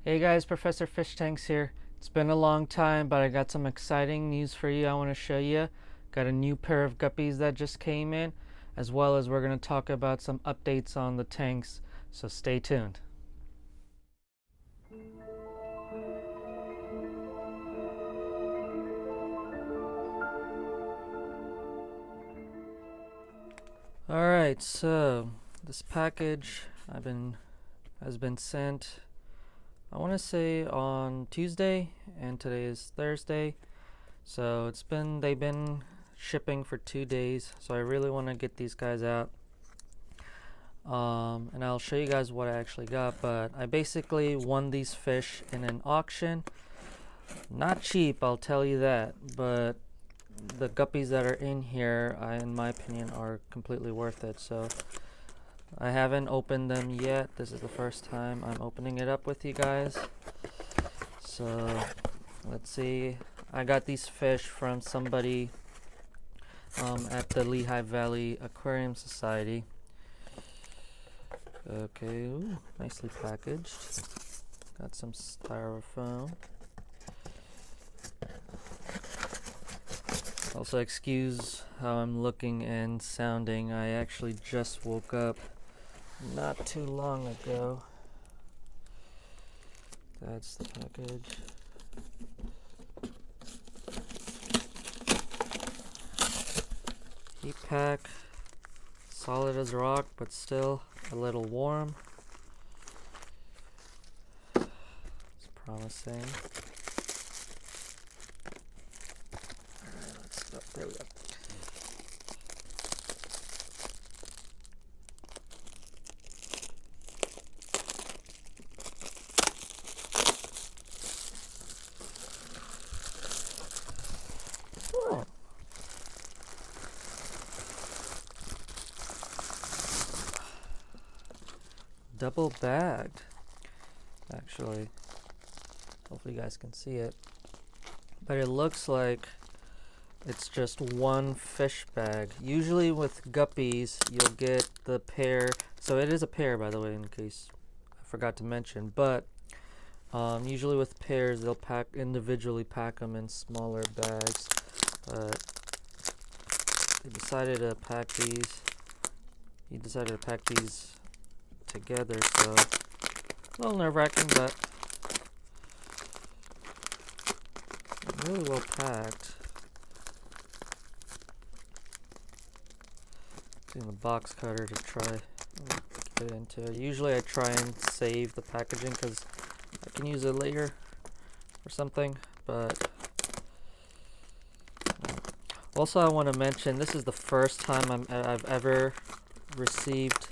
Hey guys, Professor Fish Tanks here. It's been a long time, but I got some exciting news for you I want to show you. Got a new pair of guppies that just came in, as well as we're going to talk about some updates on the tanks, so stay tuned. Alright, so this package has been sent, I want to say on Tuesday, and today is Thursday. So they've been shipping for 2 days, so I really want to get these guys out. And I'll show you guys what I actually got, but I basically won these fish in an auction. Not cheap, I'll tell you that, but the guppies that are in here, in my opinion, are completely worth it. So I haven't opened them yet. This is the first time I'm opening it up with you guys. So let's see. I got these fish from somebody at the Lehigh Valley Aquarium Society. Okay, ooh, nicely packaged. Got some styrofoam. Also, excuse how I'm looking and sounding. I actually just woke up not too long ago. That's the package. Heat pack, solid as rock, but still a little warm. It's promising. Alright, let's go. There we go. Oh. Double bagged, actually. Hopefully you guys can see it, but it looks like it's just one fish bag. Usually with guppies you'll get the pair, so it is a pair, by the way, in case I forgot to mention, but usually with pairs they'll individually pack them in smaller bags, but he decided to pack these together, so a little nerve-wracking, but really well packed. Using the box cutter to try and get into it. Usually I try and save the packaging because I can use it later or something, but also I want to mention this is the first time I've ever received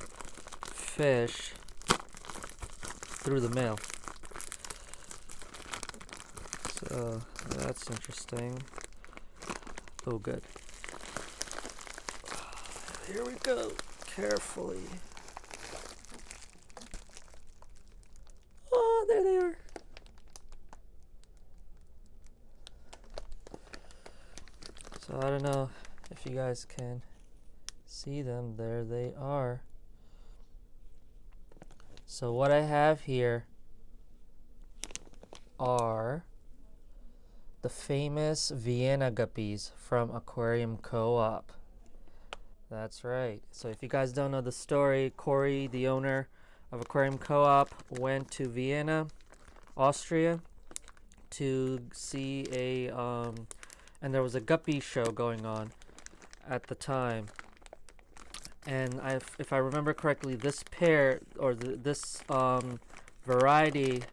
fish through the mail, so that's interesting. Oh, good. Here we go, carefully. Oh, there they are. So I don't know if you guys can see them. There they are. So what I have here are the famous Vienna guppies from Aquarium Co-Op. That's right. So if you guys don't know the story, Corey, the owner of Aquarium Co-op, went to Vienna, Austria, to see and there was a guppy show going on at the time. And if I remember correctly, this pair, or this variety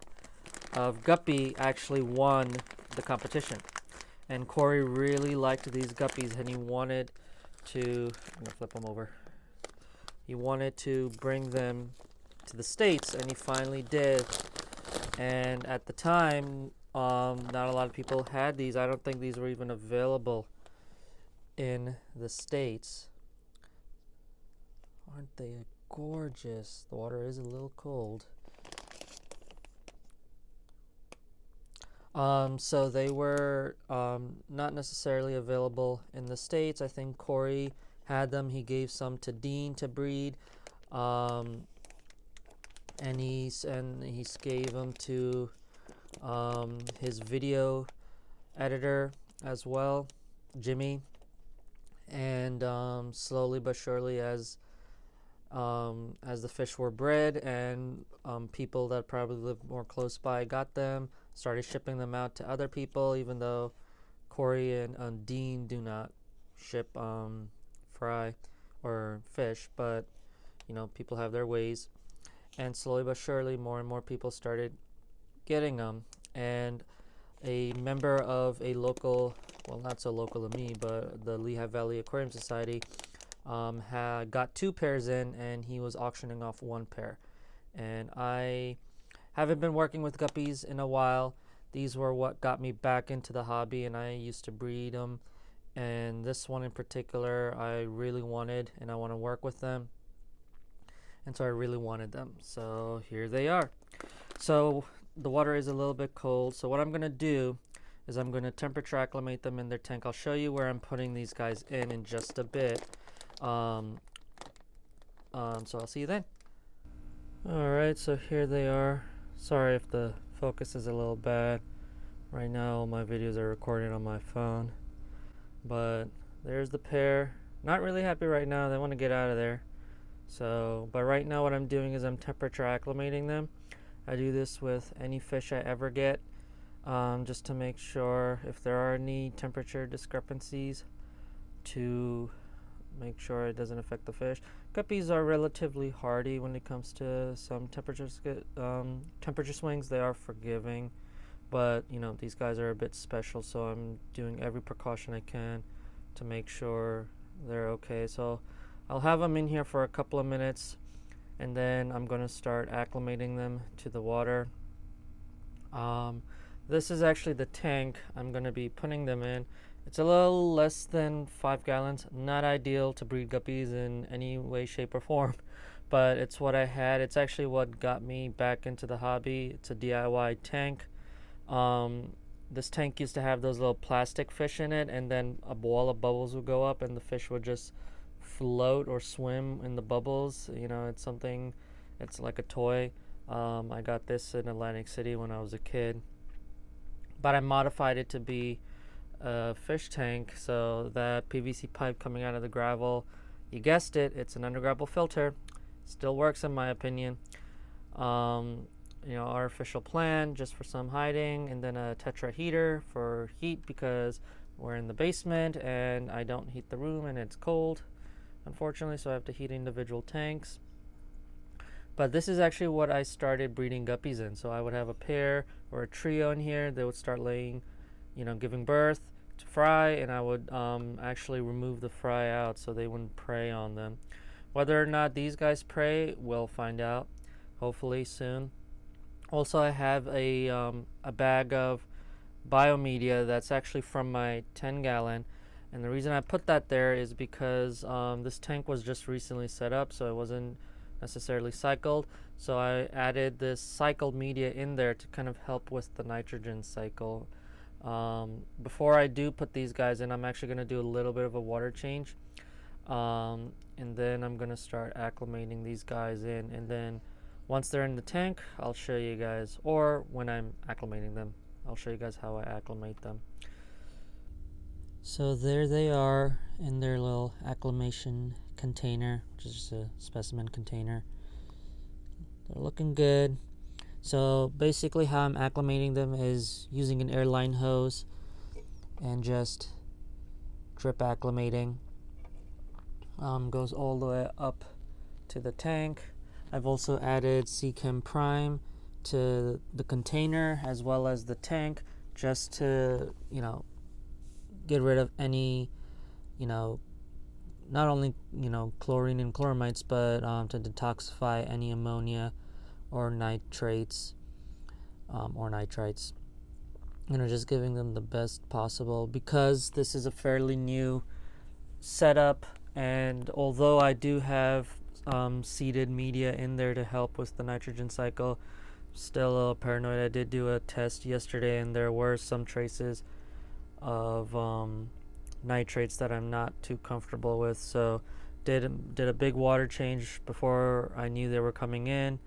of guppy actually won the competition. And Corey really liked these guppies, and he wanted to, I'm gonna flip them over. He wanted to bring them to the States, and he finally did. And at the time, not a lot of people had these. I don't think these were even available in the States. Aren't they gorgeous? The water is a little cold. So they were not necessarily available in the States. I think Corey had them. He gave some to Dean to breed. and he gave them to his video editor as well, Jimmy. And slowly but surely, as the fish were bred and people that probably lived more close by got them, started shipping them out to other people, even though Corey and Dean do not ship fry or fish, but you know, people have their ways. And slowly but surely, more and more people started getting them. And a member of a local, well, not so local to me, but the Lehigh Valley Aquarium Society had got 2 pairs in, and he was auctioning off 1 pair. And I haven't been working with guppies in a while. These were what got me back into the hobby, and I used to breed them. And this one in particular, I really wanted, and I want to work with them. And so I really wanted them. So here they are. So the water is a little bit cold. So what I'm going to do is I'm going to temperature acclimate them in their tank. I'll show you where I'm putting these guys in just a bit. So I'll see you then. Alright, so here they are. Sorry if the focus is a little bad. Right now my videos are recorded on my phone. But there's the pair. Not really happy right now. They want to get out of there. So, but right now what I'm doing is I'm temperature acclimating them. I do this with any fish I ever get, just to make sure if there are any temperature discrepancies, to make sure it doesn't affect the fish. Guppies are relatively hardy when it comes to some temperature swings. They are forgiving, but you know, these guys are a bit special, so I'm doing every precaution I can to make sure they're okay. So I'll have them in here for a couple of minutes, and then I'm going to start acclimating them to the water. This is actually the tank I'm going to be putting them in. It's a little less than 5 gallons. Not ideal to breed guppies in any way, shape, or form, but it's what I had. It's actually what got me back into the hobby. It's a DIY tank. This tank used to have those little plastic fish in it, and then a wall of bubbles would go up, and the fish would just float or swim in the bubbles. You know, it's something, it's like a toy. I got this in Atlantic City when I was a kid, but I modified it to be a fish tank. So that PVC pipe coming out of the gravel, you guessed it, it's an undergravel filter. Still works in my opinion. You know, artificial plant just for some hiding, and then a tetra heater for heat because we're in the basement and I don't heat the room and it's cold, unfortunately, so I have to heat individual tanks. But this is actually what I started breeding guppies in. So I would have a pair or a trio in here. They would start laying, you know, giving birth to fry, and I would actually remove the fry out so they wouldn't prey on them. Whether or not these guys prey, we'll find out hopefully soon. Also, I have a bag of biomedia that's actually from my 10-gallon. And the reason I put that there is because this tank was just recently set up, so it wasn't necessarily cycled. So I added this cycled media in there to kind of help with the nitrogen cycle. Before I do put these guys in, I'm actually going to do a little bit of a water change. And then I'm going to start acclimating these guys in. And then once they're in the tank, I'll show you guys, or when I'm acclimating them, I'll show you guys how I acclimate them. So there they are in their little acclimation container, which is just a specimen container. They're looking good. So basically how I'm acclimating them is using an airline hose and just drip acclimating. Goes all the way up to the tank. I've also added Seachem Prime to the container as well as the tank, just to, you know, get rid of any, you know, not only, you know, chlorine and chloramides, but to detoxify any ammonia or nitrates or nitrites. You know, just giving them the best possible, because this is a fairly new setup, and although I do have seeded media in there to help with the nitrogen cycle, still a little paranoid. I did do a test yesterday and there were some traces of nitrates that I'm not too comfortable with, so did a big water change before I knew they were coming in.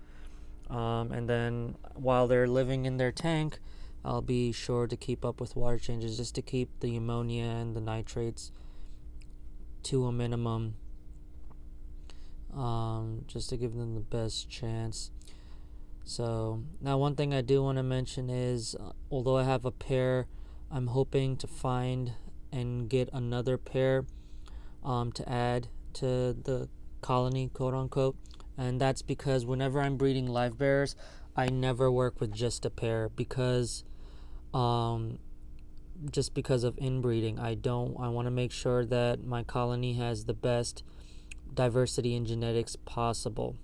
and then while they're living in their tank, I'll be sure to keep up with water changes just to keep the ammonia and the nitrates to a minimum, just to give them the best chance. So now one thing I do want to mention is, although I have a pair, I'm hoping to find and get another pair to add to the colony, quote unquote. And that's because whenever I'm breeding live bearers, I never work with just a pair because just because of inbreeding. I want to make sure that my colony has the best diversity in genetics possible.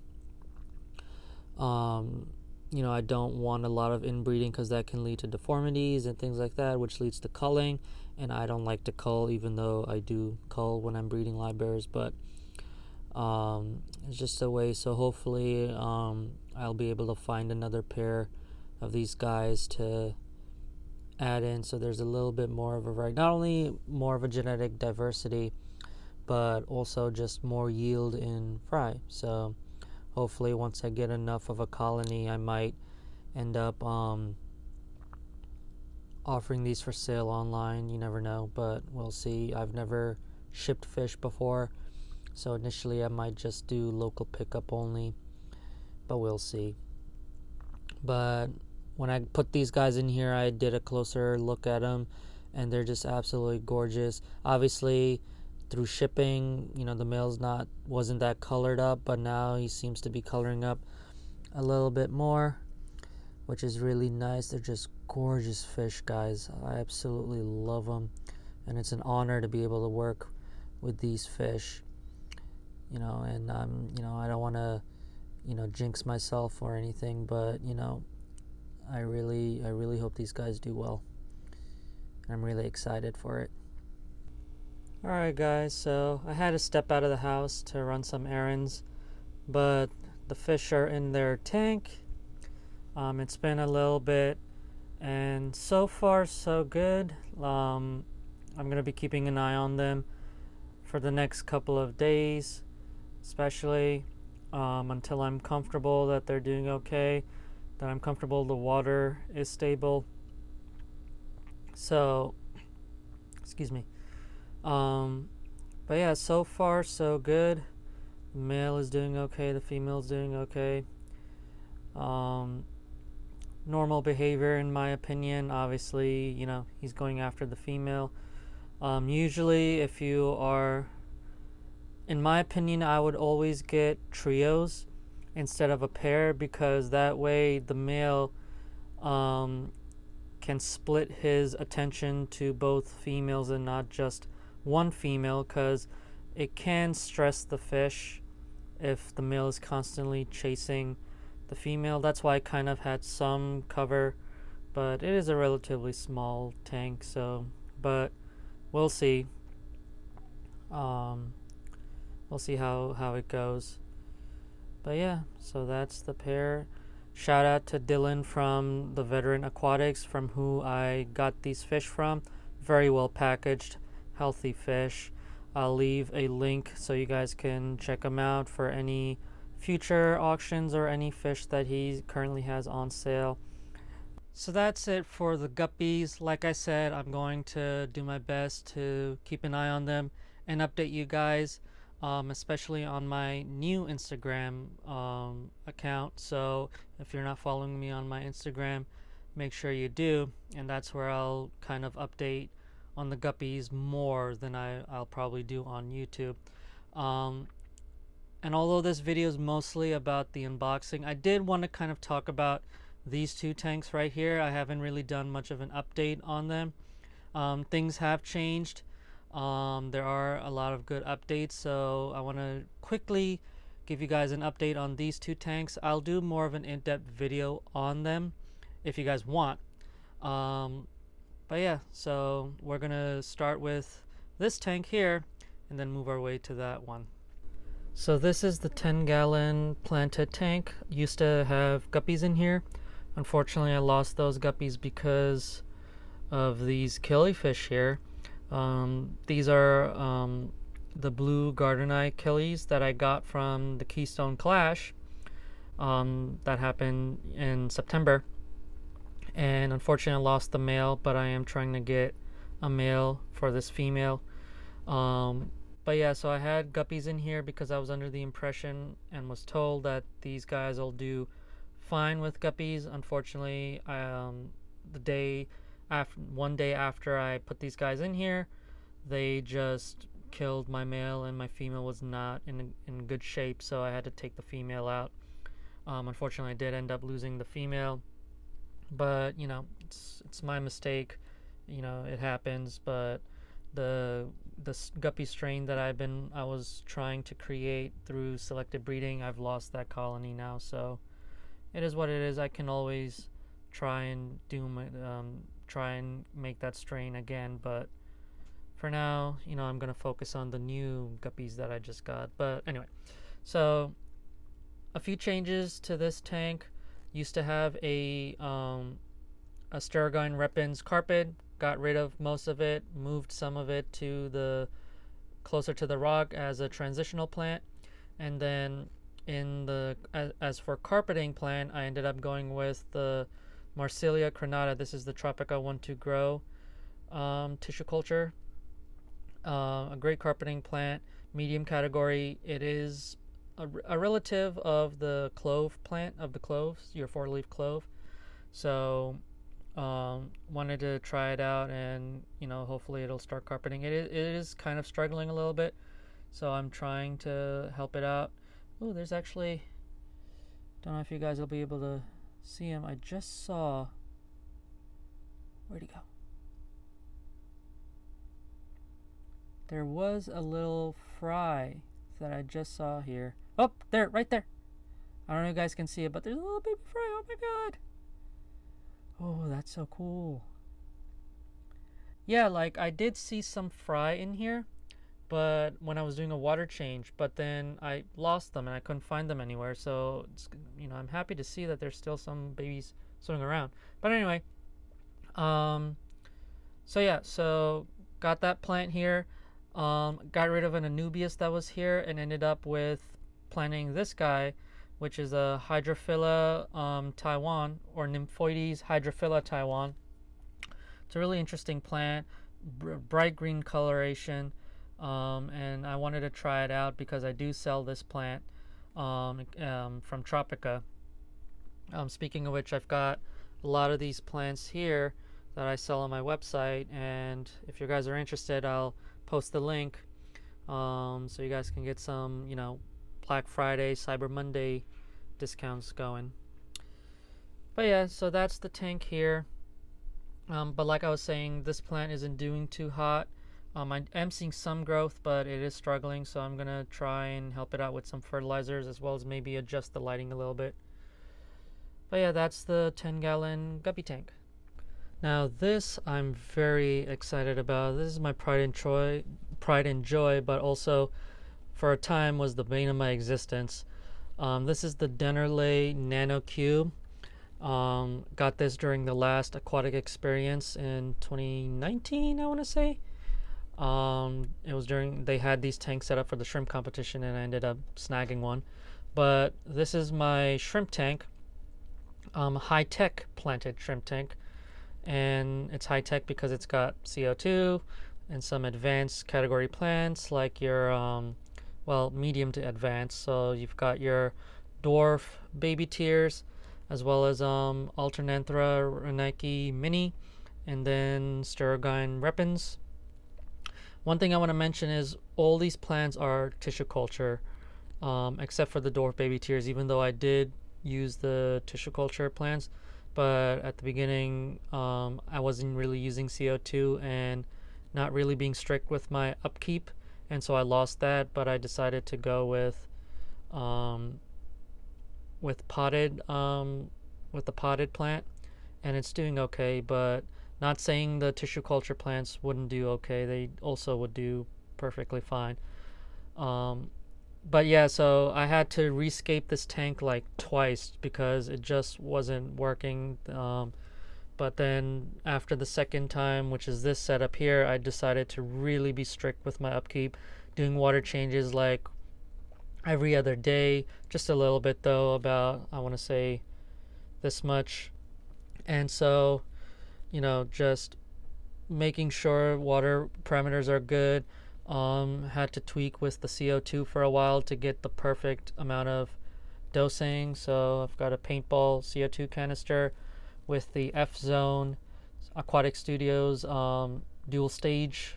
I don't want a lot of inbreeding because that can lead to deformities and things like that, which leads to culling, and I don't like to cull, even though I do cull when I'm breeding live bearers, but it's just a way. So hopefully I'll be able to find another pair of these guys to add in, so there's a little bit more of a variety, not only more of a genetic diversity, but also just more yield in fry. So hopefully once I get enough of a colony, I might end up offering these for sale online. You never know, but we'll see. I've never shipped fish before, so initially I might just do local pickup only, but we'll see. But when I put these guys in here, I did a closer look at them, and they're just absolutely gorgeous. Obviously, through shipping, the male's wasn't that colored up, but now he seems to be coloring up a little bit more, which is really nice. They're just gorgeous fish, guys. I absolutely love them, and it's an honor to be able to work with these fish. And I don't want to, jinx myself or anything, but I really hope these guys do well. I'm really excited for it. Alright guys, so I had to step out of the house to run some errands, but the fish are in their tank. It's been a little bit, and so far so good. I'm going to be keeping an eye on them for the next couple of days, especially until I'm comfortable that they're doing okay, that I'm comfortable the water is stable. So, excuse me. But yeah, so far so good. The male is doing okay, the female is doing okay. Normal behavior in my opinion. Obviously, he's going after the female. Usually if you are, in my opinion, I would always get trios instead of a pair, because that way the male can split his attention to both females and not just one female, because it can stress the fish if the male is constantly chasing the female. That's why I kind of had some cover, but it is a relatively small tank, so but we'll see. We'll see how it goes. But yeah, so that's the pair. Shout out to Dylan from the Veteran Aquatics, from who I got these fish from. Very well packaged, healthy fish. I'll leave a link so you guys can check him out for any future auctions or any fish that he currently has on sale. So that's it for the guppies. Like I said, I'm going to do my best to keep an eye on them and update you guys, especially on my new Instagram account. So if you're not following me on my Instagram, make sure you do, and that's where I'll kind of update on the guppies more than I'll probably do on YouTube. And although this video is mostly about the unboxing, I did want to kind of talk about these two tanks right here. I haven't really done much of an update on them. Things have changed. There are a lot of good updates, so I want to quickly give you guys an update on these two tanks. I'll do more of an in-depth video on them if you guys want. But yeah, so we're gonna start with this tank here and then move our way to that one. So this is the 10-gallon planted tank. Used to have guppies in here. Unfortunately, I lost those guppies because of these killifish here. These are the blue garden eye killies that I got from the Keystone Clash. That happened in September, and unfortunately I lost the male, but I am trying to get a male for this female. But yeah, so I had guppies in here because I was under the impression and was told that these guys will do fine with guppies. Unfortunately, one day after I put these guys in here, they just killed my male, and my female was not in good shape, so I had to take the female out. Unfortunately, I did end up losing the female, but you know, it's my mistake. You know, it happens. But the guppy strain that I was trying to create through selective breeding, I've lost that colony now, so it is what it is. I can always try and try and make that strain again, but for now, you know, I'm gonna focus on the new guppies that I just got. But anyway, so a few changes to this tank. Used to have a Sturgeon repens carpet. Got rid of most of it, moved some of it to the closer to the rock as a transitional plant, and then as for carpeting plant, I ended up going with the Marsilia crenata. This is the Tropica 1-2 grow tissue culture. A great carpeting plant, medium category. It is a relative of the clove plant, of the cloves, your 4-leaf clove. So wanted to try it out, and you know, hopefully it'll start carpeting. It is kind of struggling a little bit, so I'm trying to help it out. Oh, there's actually, don't know if you guys will be able to see him. I just saw, where'd he go? There was a little fry that I just saw here. Oh, there, right there. I don't know if you guys can see it, but there's a little baby fry. Oh my god. Oh, that's so cool. Yeah, like I did see some fry in here, but when I was doing a water change, but then I lost them and I couldn't find them anywhere. So, you know, I'm happy to see that there's still some babies swimming around. But anyway, so yeah, so got that plant here. Got rid of an Anubias that was here and ended up with planting this guy, which is a Hydrophila Taiwan, or Nymphoides Hydrophila Taiwan. It's a really interesting plant, bright green coloration, and I wanted to try it out because I do sell this plant from Tropica. Speaking of which, I've got a lot of these plants here that I sell on my website, and if you guys are interested, I'll post the link so you guys can get some, you know, Black Friday, Cyber Monday discounts going. But yeah, so that's the tank here. But like I was saying, this plant isn't doing too hot. I am seeing some growth, but it is struggling, so I'm gonna try and help it out with some fertilizers, as well as maybe adjust the lighting a little bit. But yeah, that's the 10-gallon guppy tank. Now this I'm very excited about. This is my pride and joy, but also for a time was the bane of my existence. This is the Dennerley Nano Cube. Got this during the last aquatic experience in 2019, I want to say. It was during, they had these tanks set up for the shrimp competition, and I ended up snagging one. But this is my shrimp tank, high-tech planted shrimp tank. And it's high-tech because it's got CO2 and some advanced category plants like your well, medium to advanced. So you've got your dwarf baby tears, as well as Alternanthera renici mini, and then Sturgeon repens. One thing I want to mention is all these plants are tissue culture, except for the dwarf baby tears, even though I did use the tissue culture plants. But at the beginning, I wasn't really using CO2 and not really being strict with my upkeep, and so I lost that. But I decided to go with potted with the potted plant, and it's doing okay. But not saying the tissue culture plants wouldn't do okay; they also would do perfectly fine. But yeah, so I had to rescape this tank like twice because it just wasn't working. But then after the second time, which is this setup here, I decided to really be strict with my upkeep, doing water changes like every other day, just a little bit though, about, I want to say, this much. And so, just making sure water parameters are good. Had to tweak with the CO2 for a while to get the perfect amount of dosing. So I've got a paintball CO2 canister with the F Zone Aquatic Studios dual stage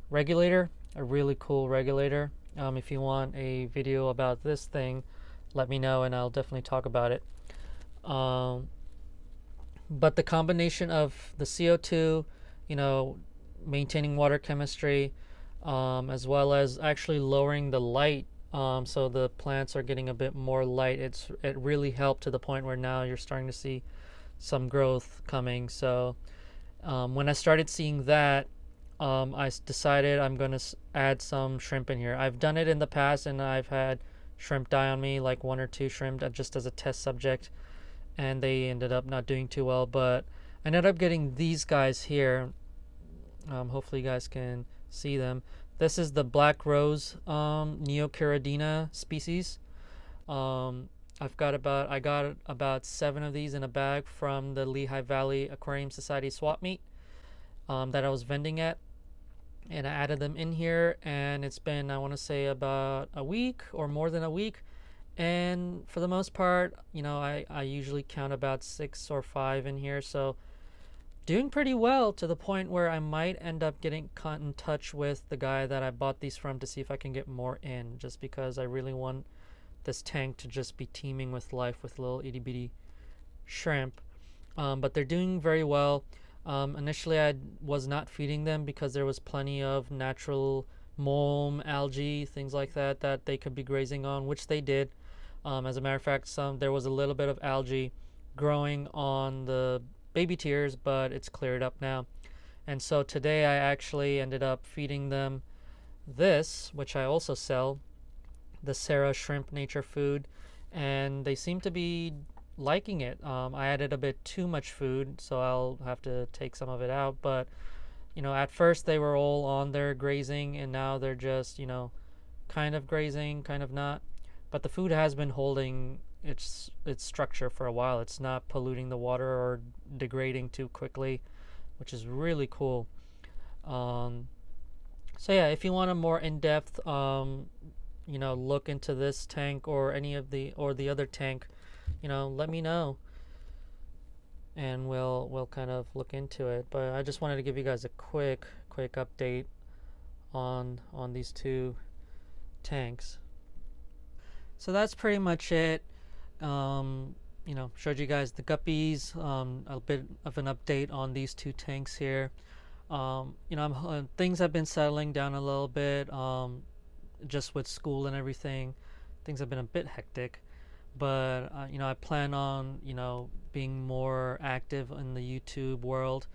regulator, a really cool regulator. If you want a video about this thing, let me know and I'll definitely talk about it. But the combination of the CO2, maintaining water chemistry, as well as actually lowering the light, so the plants are getting a bit more light. It really helped to the point where now you're starting to see some growth coming. So when I started seeing that, I decided I'm going to add some shrimp in here. I've done it in the past and I've had shrimp die on me, like 1 or 2 shrimp just as a test subject, and they ended up not doing too well. But I ended up getting these guys here. Hopefully you guys can see them. This is the black rose Neocaridina species. I got about 7 of these in a bag from the Lehigh Valley Aquarium Society swap meet that I was vending at, and I added them in here, and it's been, I want to say, about a week or more than a week. And for the most part, I usually count about 6 or 5 in here, so doing pretty well, to the point where I might end up getting in touch with the guy that I bought these from to see if I can get more in, just because I really want this tank to just be teeming with life with little itty bitty shrimp. But they're doing very well. Initially I was not feeding them because there was plenty of natural mulm, algae, things like that they could be grazing on, which they did. As a matter of fact, there was a little bit of algae growing on the baby tiers, but it's cleared up now. And so today I actually ended up feeding them this, which I also sell, the Sarah Shrimp Nature Food, and they seem to be liking it. I added a bit too much food, so I'll have to take some of it out. But at first they were all on there grazing, and now they're just kind of grazing, kind of not. But the food has been holding its structure for a while. It's not polluting the water or degrading too quickly, which is really cool. So yeah, if you want a more in-depth look into this tank or any of the other tank, let me know and we'll kind of look into it. But I just wanted to give you guys a quick update on these 2 tanks. So that's pretty much it. Showed you guys the guppies, a bit of an update on these 2 tanks here. Things have been settling down a little bit, just with school and everything. Things have been a bit hectic, but I plan on being more active in the YouTube world.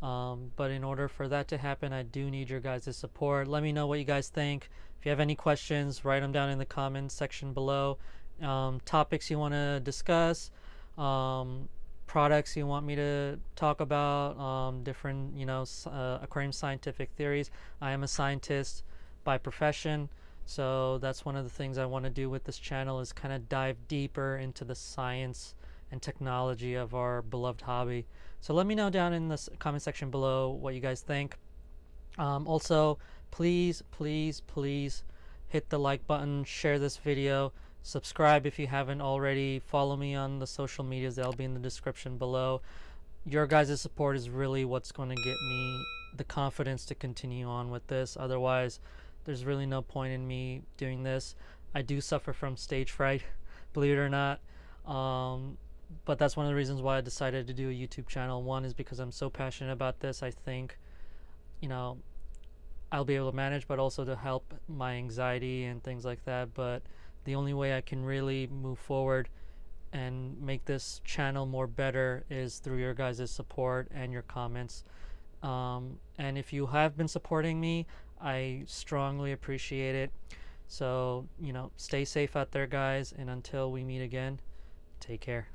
But in order for that to happen, I do need your guys' support. Let me know what you guys think. If you have any questions, write them down in the comments section below. Topics you want to discuss, products you want me to talk about, different aquarium scientific theories. I am a scientist by profession, so that's one of the things I want to do with this channel, is kind of dive deeper into the science and technology of our beloved hobby. So let me know down in the comment section below what you guys think. Also, please hit the like button, share this video, subscribe if you haven't already, follow me on the social medias, that'll be in the description below. Your guys' support is really what's going to get me the confidence to continue on with this. Otherwise, there's really no point in me doing this. I do suffer from stage fright, believe it or not. But that's one of the reasons why I decided to do a YouTube channel. One is because I'm so passionate about this. I think, I'll be able to manage, but also to help my anxiety and things like that. But the only way I can really move forward and make this channel more better is through your guys' support and your comments. And if you have been supporting me, I strongly appreciate it. So, stay safe out there, guys. And until we meet again, take care.